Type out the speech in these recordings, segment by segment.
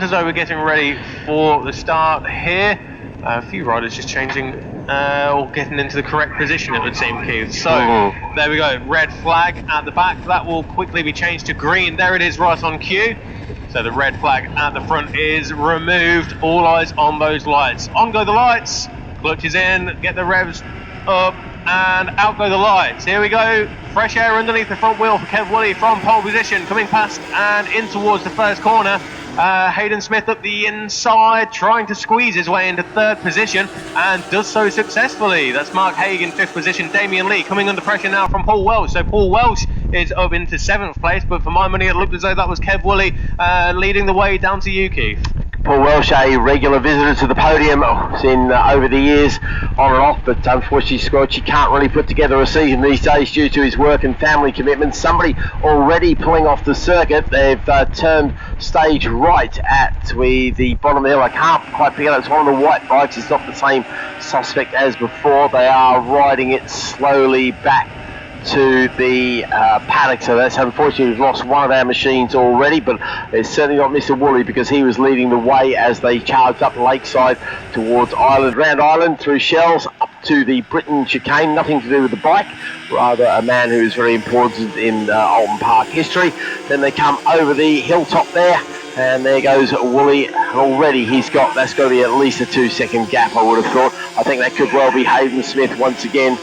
As though we're getting ready for the start here. A few riders just changing or getting into the correct position, it would seem, Keith. So there we go, red flag at the back. That will quickly be changed to green. There it is, right on cue. So the red flag at the front is removed. All eyes on those lights. On go the lights. Clutches in, get the revs up, and out go the lights. Here we go. Fresh air underneath the front wheel for Kev Woolley from pole position, coming past and in towards the first corner. Hayden Smith up the inside, trying to squeeze his way into third position, and does so successfully. That's Mark Haig in fifth position. Damien Lee coming under pressure now from Paul Welsh. So Paul Welsh is up into seventh place, but for my money it looked as though that was Kev Woolley leading the way down to you, Keith. Paul Welsh, a regular visitor to the podium in over the years, on and off, but unfortunately Squelchy can't really put together a season these days due to his work and family commitments. Somebody already pulling off the circuit. They've turned stage right at the bottom of the hill. I can't quite figure out, it's one of the white bikes. It's not the same suspect as before. They are riding it slowly back to the paddock, so that's unfortunately we've lost one of our machines already, but it's certainly not Mr. Woolley, because he was leading the way as they charged up Lakeside towards Island, round Island, through Shells, up to the Britain chicane. Nothing to do with the bike, rather a man who is very important in Alton Park history. Then they come over the hilltop there, and there goes Woolley. Already that's got to be at least a 2-second gap, I would have thought. I think that could well be Hayden Smith once again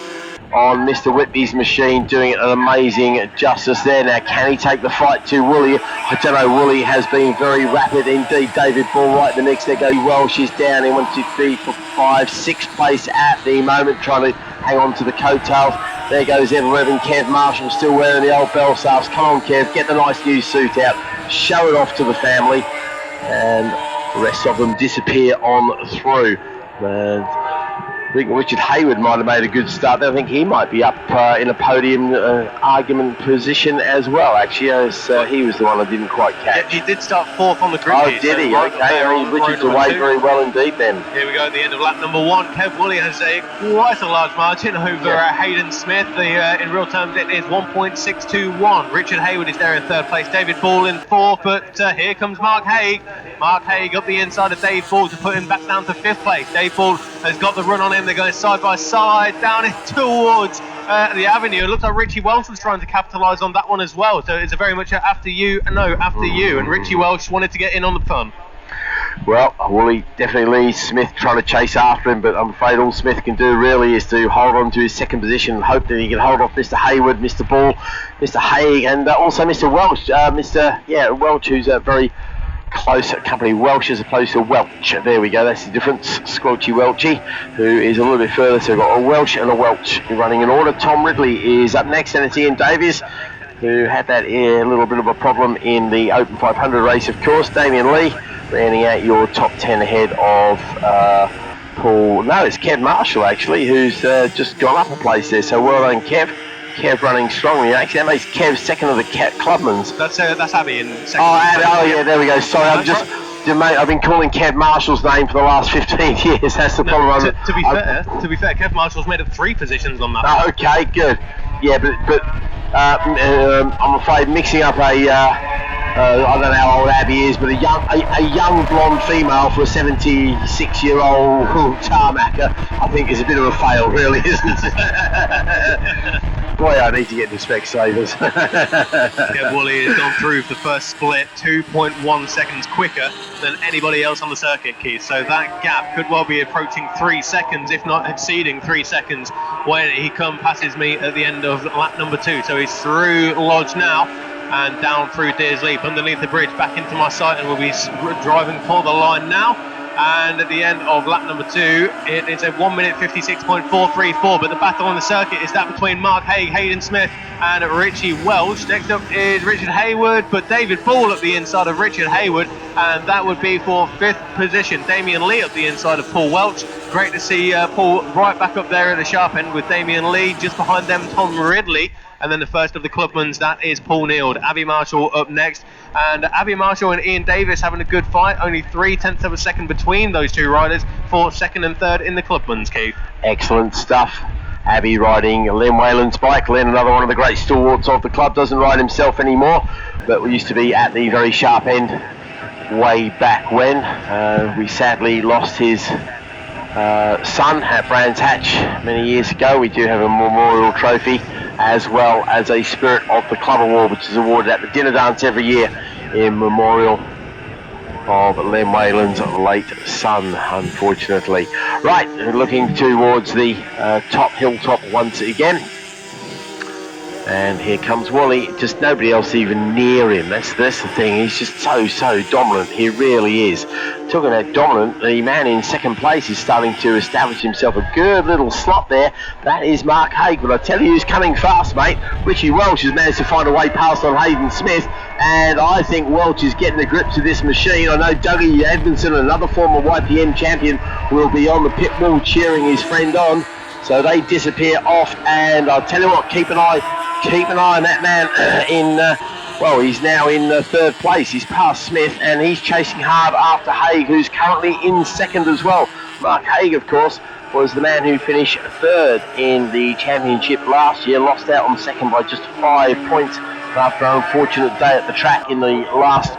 on Mr. Whitby's machine, doing it an amazing justice there. Now, can he take the fight to Woolley? I don't know. Woolley has been very rapid indeed. David Ball right the next there goes Welsh is down in 1, 2, 3, 4, 5, 6th place at the moment, trying to hang on to the coattails. There goes Ever Reverend Kev Marshall, still wearing the old bell staffs. Come on, Kev, get the nice new suit out, show it off to the family, and the rest of them disappear on through. I think Richard Hayward might have made a good start there. I think he might be up in a podium argument position as well, actually, as he was the one I didn't quite catch. Yeah, he did start fourth on the grid. Oh, did he? Okay, Richard's away very well indeed then. Here we go at the end of lap number 1. Kev Woolley has quite a large margin over Hayden Smith. In real terms, it is 1.621. Richard Hayward is there in third place. David Ball in fourth, but here comes Mark Haig. Mark Haig up the inside of Dave Ball to put him back down to fifth place. Dave Ball has got the run on him. They're going side by side down in towards the avenue. It looks like Richie Welsh was trying to capitalise on that one as well. So it's a very much after you. And Richie Welsh wanted to get in on the fun. Well, Woolley definitely leads. Smith trying to chase after him, but I'm afraid all Smith can do really is to hold on to his second position and hope that he can hold off Mr. Hayward, Mr. Ball, Mr. Haig, and also Mr. Welsh. Welch, who's a very close company. Welsh as opposed to Welch. There we go, that's the difference. Squelchy Welchy, who is a little bit further, so we've got a Welsh and a Welch running in order. Tom Ridley is up next, and it's Ian Davies, who had that little bit of a problem in the Open 500 race, of course. Damien Lee rounding out your top 10 ahead of Paul. No, it's Kev Marshall actually, who's just gone up a place there, so well done, Kev. Kev running strongly. Actually, that makes Kev second of the Clubmans. That's Abby in second. Oh, yeah, there we go. Sorry, I've been calling Kev Marshall's name for the last 15 years. That's the problem. To be fair, Kev Marshall's made up 3 positions on that. Okay, good. Yeah, but I'm afraid mixing up I don't know how old Abby is, but a young blonde female for a 76-year-old tarmacker, I think is a bit of a fail, really, isn't it? Boy, I need to get to Specsavers. Kev Woolley has gone through the first split 2.1 seconds quicker than anybody else on the circuit, Keith. So that gap could well be approaching 3 seconds, if not exceeding 3 seconds, when he passes me at the end of lap number 2. So he's through Lodge now and down through Deers Leap, underneath the bridge, back into my sight, and we'll be driving for the line now. And at the end of lap number 2, it is a 1 minute 56.434, but the battle on the circuit is that between Mark Haig, Hayden Smith and Richie Welsh. Next up is Richard Hayward, but David Ball at the inside of Richard Hayward, and that would be for 5th position. Damien Lee at the inside of Paul Welch. Great to see Paul right back up there at the sharp end with Damien Lee. Just behind them, Tom Ridley. And then the first of the Clubmans, that is Paul Neild. Abby Marshall up next. And Abby Marshall and Ian Davis having a good fight. Only 0.3 of a second between those two riders for second and third in the Clubmans, Keith. Excellent stuff. Abby riding Len Whalen's bike. Len, another one of the great stalwarts of the club, doesn't ride himself anymore, but we used to be at the very sharp end way back when. We sadly lost his son at Brands Hatch many years ago. We do have a memorial trophy as well as a Spirit of the Club Award, which is awarded at the dinner dance every year in memorial of Len Whalen's late son, unfortunately. Right, looking towards the top hilltop once again. And here comes Wally, just nobody else even near him. That's the thing, he's just so dominant, he really is. Talking about dominant, the man in second place is starting to establish himself a good little slot there. That is Mark Haig, but I tell you who's coming fast, mate. Richie Welch has managed to find a way past on Hayden Smith, and I think Welch is getting the grips of this machine. I know Dougie Edmondson, another former YPM champion, will be on the pit wall cheering his friend on. So they disappear off, and I'll tell you what, keep an eye on that man he's now in third place. He's past Smith, and he's chasing hard after Haig, who's currently in second as well. Mark Haig, of course, was the man who finished third in the championship last year, lost out on second by just 5 points after an unfortunate day at the track in the last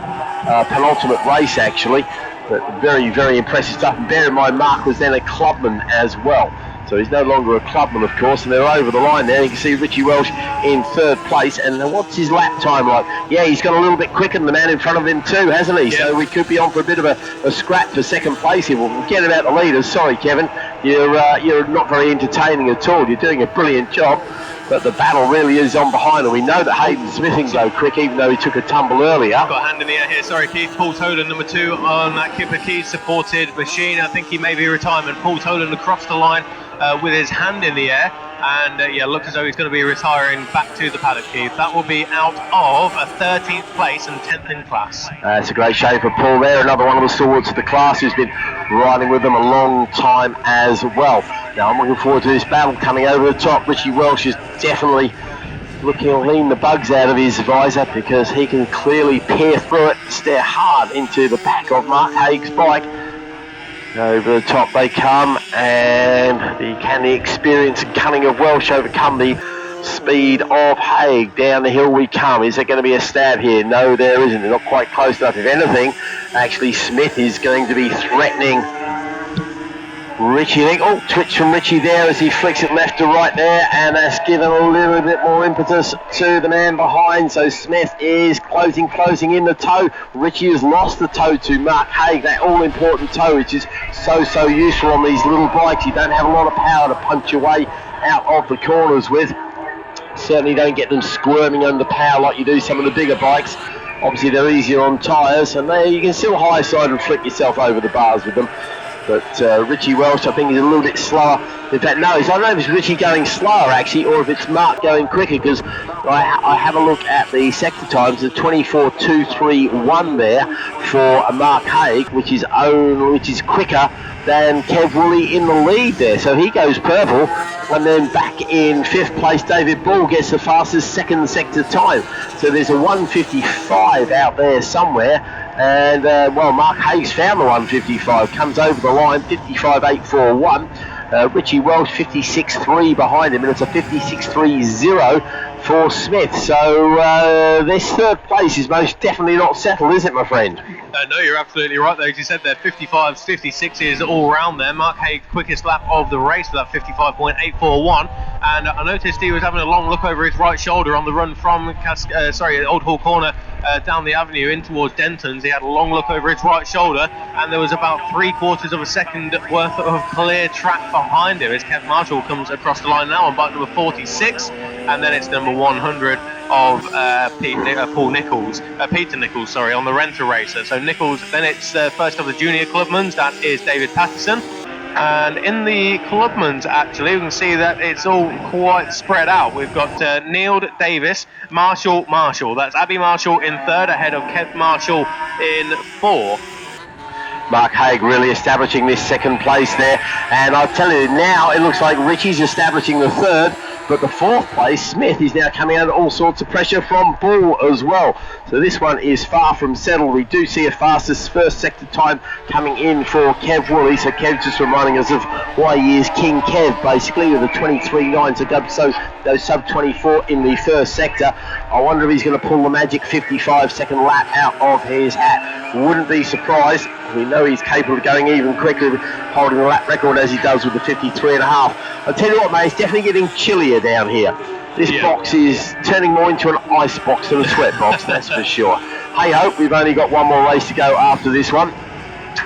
penultimate race, actually. But very, very impressive stuff. And bear in mind, Mark was then a clubman as well. So he's no longer a clubman, of course, and they're over the line there. You can see Richie Welch in third place. And what's his lap time like? Yeah, he's got a little bit quicker than the man in front of him too, hasn't he? Yeah. So we could be on for a bit of a scrap for second place here. We'll forget about the leaders. Sorry, Kevin. You're not very entertaining at all. You're doing a brilliant job. But the battle really is on behind, and we know that Hayden Smith can go quick, even though he took a tumble earlier. Got a hand in the air here, sorry Keith. Paul Tolan, number 2 on that Kipper Keys supported machine. I think he may be retirement. Paul Tolan across the line with his hand in the air, and looks as though he's going to be retiring back to the paddock, Keith. That will be out of a 13th place and 10th in class. It's a great show for Paul there, another one of the stalwarts of the class who's been riding with them a long time as well. Now I'm looking forward to this battle coming over the top. Richie Welch is definitely looking to lean the bugs out of his visor, because he can clearly peer through it, stare hard into the back of Mark Haig's bike. Over the top they come, and can the experience and cunning of Welch overcome the speed of Haig? Down the hill we come. Is there going to be a stab here? No, there isn't. They're not quite close enough. If anything, actually Smith is going to be threatening Richie. Oh, twitch from Richie there as he flicks it left to right there, and that's given a little bit more impetus to the man behind. So Smith is closing in the toe. Richie has lost the toe to Mark Haig, that all-important toe, which is so useful on these little bikes. You don't have a lot of power to punch your way out of the corners with. Certainly don't get them squirming under power like you do some of the bigger bikes. Obviously they're easier on tyres, and you can still high side and flick yourself over the bars with them. But Richie Welch, I think, is a little bit slower. In fact, no, I don't know if it's Richie going slower, actually, or if it's Mark going quicker, because I have a look at the sector times, the 24.231 there for Mark Haig, which is quicker than Kev Woolley in the lead there. So he goes purple, and then back in 5th place, David Ball gets the fastest second sector time. So there's a 1:55 out there somewhere. And Mark Haig's found the 1:55, comes over the line, 55.841. Richie Welch 56.3 behind him, and it's a 56.30 for Smith. So this third place is most definitely not settled, is it, my friend? No, you're absolutely right, though. As you said there, 55s, 56s all round there. Mark Haig, quickest lap of the race with that 55.841. And I noticed he was having a long look over his right shoulder on the run from Old Hall Corner down the avenue in towards Denton's. He had a long look over his right shoulder, and there was about 3/4 of a second worth of clear track behind him as Kev Marshall comes across the line now on bike number 46, and then it's number 100 of Peter Nichols, on the Renter Racer. So Nichols, then it's first of the junior clubmans, that is David Patterson. And in the clubmans, actually, we can see that it's all quite spread out. We've got Neil Davis, Marshall. That's Abby Marshall in 3rd, ahead of Kev Marshall in 4th. Mark Haig really establishing this second place there, and I'll tell you now, it looks like Richie's establishing the 3rd. But the 4th place, Smith, is now coming under all sorts of pressure from Bull as well. So this one is far from settled. We do see a fastest first sector time coming in for Kev Woolley. So Kev just reminding us of why he is King Kev, basically, with a 23.9 to go. So those sub 24 in the first sector. I wonder if he's going to pull the magic 55-second lap out of his hat. Wouldn't be surprised. We know he's capable of going even quicker, holding the lap record as he does with the 53.5. I'll tell you what, mate, it's definitely getting chillier down here. This box is turning more into an ice box than a sweat box, that's for sure. Hey ho, we've only got one more race to go after this one.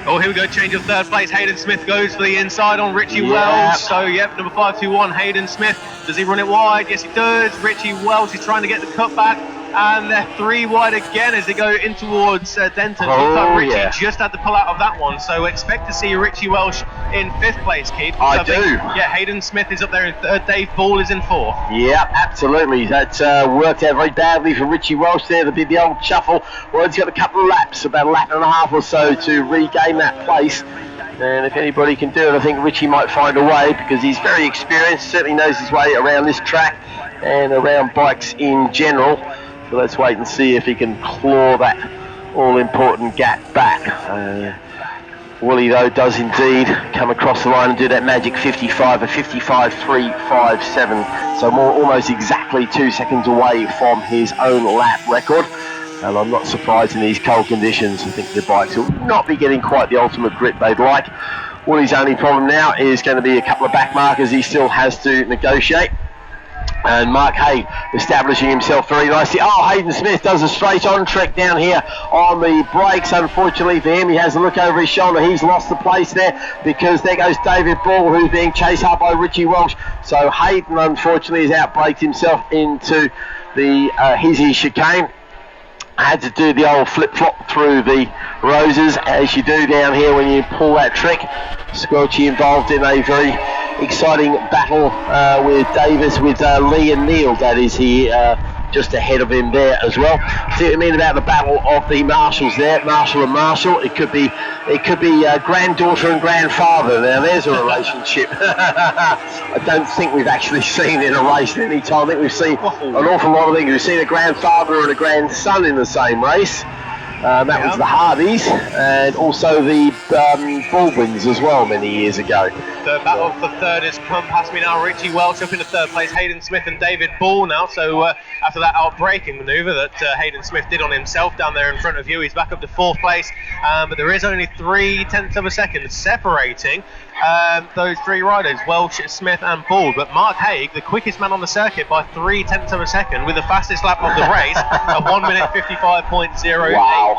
Oh, here we go, change of 3rd place. Hayden Smith goes for the inside on Richie Wells. So, yep, number 521, Hayden Smith. Does he run it wide? Yes, he does. Richie Wells is trying to get the cutback. And they're 3 wide again as they go in towards Denton. Richie just had to pull out of that one. So expect to see Richie Welsh in 5th place, Keith. I do. Yeah, Hayden Smith is up there in 3rd. Dave Ball is in 4th. Yeah, absolutely. That worked out very badly for Richie Welsh there. The old shuffle. Well, he's got a couple of laps, about a lap and a half or so to regain that place. And if anybody can do it, I think Richie might find a way, because he's very experienced, certainly knows his way around this track and around bikes in general. So let's wait and see if he can claw that all-important gap back. Woolley, though, does indeed come across the line and do that magic 55, a 55.357. So almost exactly 2 seconds away from his own lap record. And I'm not surprised in these cold conditions. I think the bikes will not be getting quite the ultimate grip they'd like. Woolley's only problem now is going to be a couple of back markers he still has to negotiate. And Mark Haig establishing himself very nicely. Oh, Hayden Smith does a straight on trick down here on the brakes. Unfortunately for him, he has a look over his shoulder. He's lost the place there, because there goes David Ball, who's being chased up by Richie Welsh. So Hayden, unfortunately, has outbraked himself into the Hizzy chicane. I had to do the old flip-flop through the roses, as you do down here when you pull that trick. Squelchy involved in a very exciting battle with Davis, with Lee and Neil, that is, he just ahead of him there as well. See what I mean about the battle of the marshals there, Marshall and Marshall. It could be granddaughter and grandfather. Now there's a relationship I don't think we've actually seen in a race at any time. I think we've seen an awful lot of things. We've seen a grandfather and a grandson in the same race. That was the Hardys, and also the Baldwins as well many years ago. The battle for 3rd has come past me now. Richie Welsh up in the 3rd place, Hayden Smith and David Ball now. So after that outbraking manoeuvre that Hayden Smith did on himself down there in front of you, he's back up to 4th place. But there is only 0.3 of a second separating those 3 riders, Welsh, Smith and Ball. But Mark Haig, the quickest man on the circuit by 0.3 of a second, with the fastest lap of the race at 1 minute 55.081. Wow.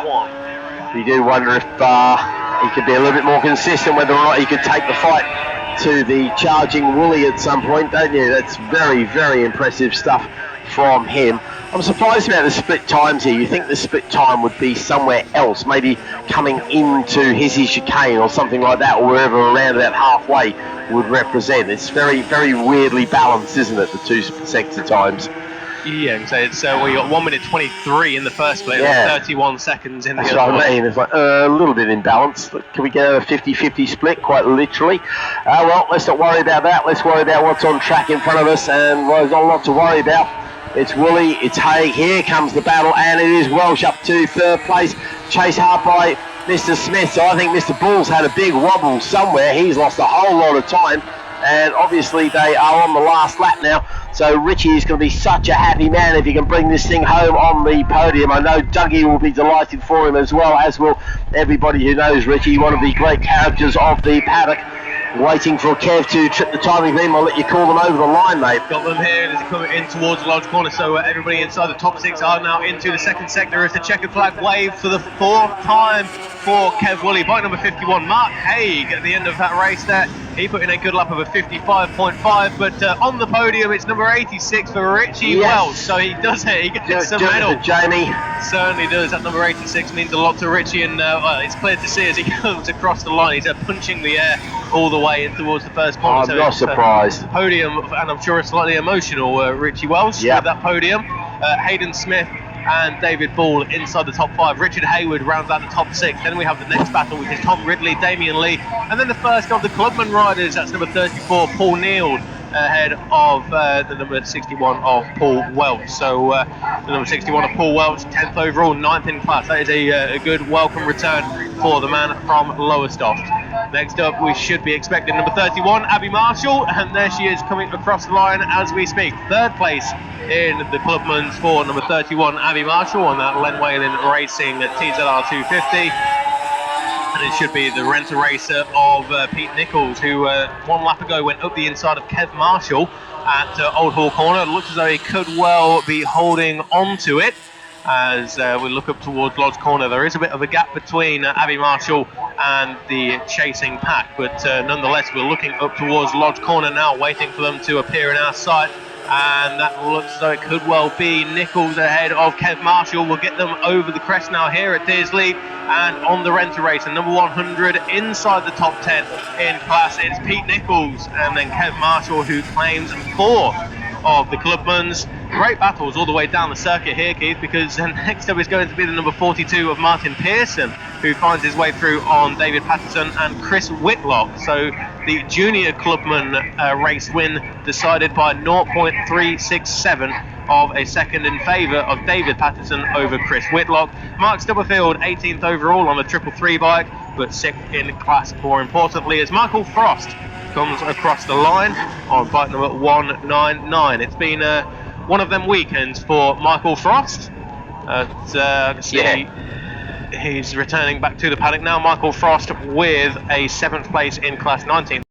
You do wonder if he could be a little bit more consistent, whether or not he could take the fight to the charging Woolley at some point, don't you? That's very, very impressive stuff from him. I'm surprised about the split times here. You think the split time would be somewhere else, maybe coming into Hizzy chicane or something like that, or wherever around about halfway would represent. It's very, very weirdly balanced, isn't it, the 2 sector times? Yeah, so it's we got 1 minute 23 in the first split, and 31 seconds in the other. That's what I mean. It's like a little bit imbalanced. Can we get a 50-50 split, quite literally? Well, let's not worry about that. Let's worry about what's on track in front of us, and there's not a lot to worry about. It's Woolley, it's Haig. Here comes the battle, and it is Welsh up to 3rd place, chased hard by Mr. Smith. So I think Mr. Bull's had a big wobble somewhere. He's lost a whole lot of time, and obviously they are on the last lap now. So Richie is going to be such a happy man if he can bring this thing home on the podium. I know Dougie will be delighted for him, as well as will everybody who knows Richie, one of the great characters of the paddock. Waiting for Kev to trip the timing beam. I'll let you call them over the line, mate. Got them here as they come in towards the large corner, so everybody inside the top 6 are now into the 2nd sector as the checkered flag waves for the 4th time for Kev Woolley. Bike number 51, Mark Haig, at the end of that race there. He put in a good lap of a 55.5, but on the podium it's number 86 for Richie Welsh, so he does it, he gets a medal. Jamie. Certainly does. That number 86 means a lot to Richie, and it's clear to see as he comes across the line. He's punching the air all the way in towards the first corner. I'm not surprised. Podium, and I'm sure it's slightly emotional, Richie Welsh with that podium. Hayden Smith and David Ball inside the top 5. Richard Hayward rounds out the top 6. Then we have the next battle, which is Tom Ridley, Damien Lee, and then the first of the Clubman riders. That's number 34, Paul Neal, ahead of the number 61 of Paul Welch. So the number 61 of Paul Welch, 10th overall, 9th in class. That is a good welcome return for the man from Lowestoft. Next up, we should be expecting number 31, Abby Marshall, and there she is coming across the line as we speak. Third place in the Clubman's for number 31, Abby Marshall, on that Len Whalen Racing TZR 250. And it should be the renter racer of Pete Nichols, who 1 lap ago went up the inside of Kev Marshall at Old Hall Corner. It looks as though he could well be holding on to it. As we look up towards Lodge Corner, there is a bit of a gap between Abby Marshall and the chasing pack, but nonetheless we're looking up towards Lodge Corner now, waiting for them to appear in our sight, and that looks as though it could well be Nichols ahead of Kev Marshall. We'll get them over the crest now here at Dearsley, and on the renter race, and number 100 inside the top 10 in class, it's Pete Nichols and then Kev Marshall, who claims 4 of the Clubman's. Great battles all the way down the circuit here, Keith, because next up is going to be the number 42 of Martin Pearson, who finds his way through on David Patterson and Chris Whitlock. So the junior Clubman race win decided by 0.367 of a second in favour of David Patterson over Chris Whitlock. Mark Stubblefield, 18th overall on the 333 bike, but 6th in class more importantly, as Michael Frost comes across the line on bike number 199. It's been one of them weekends for Michael Frost. He's returning back to the paddock now. Michael Frost with a 7th place in class, 19th